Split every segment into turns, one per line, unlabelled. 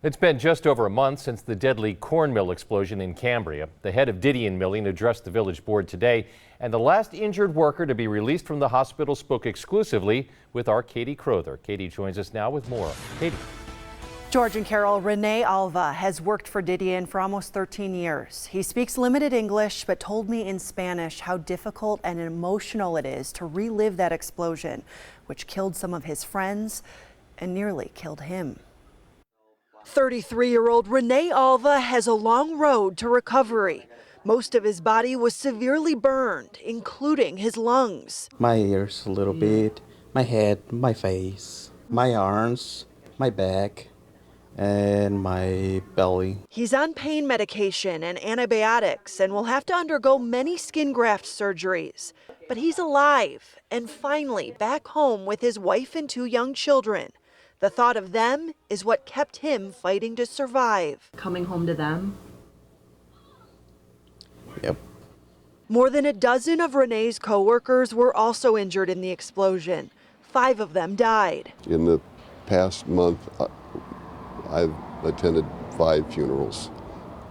It's been just over a month since the deadly corn mill explosion in Cambria. The head of Didion Milling addressed the village board today, and the last injured worker to be released from the hospital spoke exclusively with our Katie Crowther. Katie joins us now with more. Katie.
George and Carol, Rene Alva has worked for Didion for almost 13 years. He speaks limited English, but told me in Spanish how difficult and emotional it is to relive that explosion, which killed some of his friends and nearly killed him. 33-year-old Rene Alva has a long road to recovery. Most of his body was severely burned, including his lungs.
My ears a little bit, my head, my face, my arms, my back, and my belly.
He's on pain medication and antibiotics and will have to undergo many skin graft surgeries. But he's alive and finally back home with his wife and 2 young children. The thought of them is what kept him fighting to survive.
Coming home to them?
Yep.
More than a dozen of Rene's co-workers were also injured in the explosion. 5 of them died.
In the past month, I've attended 5 funerals.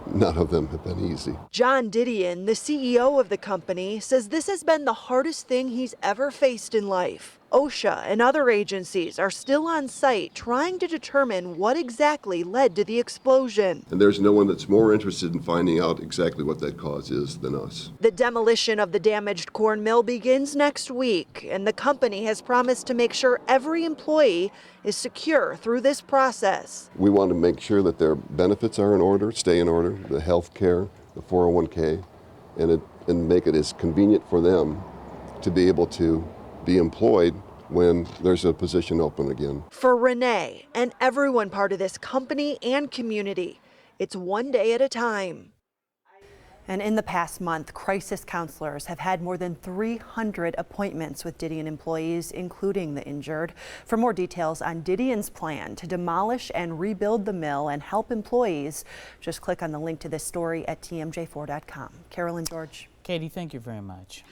None of them have been easy.
John Didion, the CEO of the company, says this has been the hardest thing he's ever faced in life. OSHA and other agencies are still on site trying to determine what exactly led to the explosion.
And there's no one that's more interested in finding out exactly what that cause is than us.
The demolition of the damaged corn mill begins next week, and the company has promised to make sure every employee is secure through this process.
We want to make sure that their benefits are in order, stay in order, the health care, the 401k, and make it as convenient for them to be able to be employed when there's a position open again.
For Rene and everyone part of this company and community, it's one day at a time. And in the past month, crisis counselors have had more than 300 appointments with Didion employees, including the injured. For more details on Didion's plan to demolish and rebuild the mill and help employees, just click on the link to this story at tmj4.com. Carol and George.
Katie, thank you very much.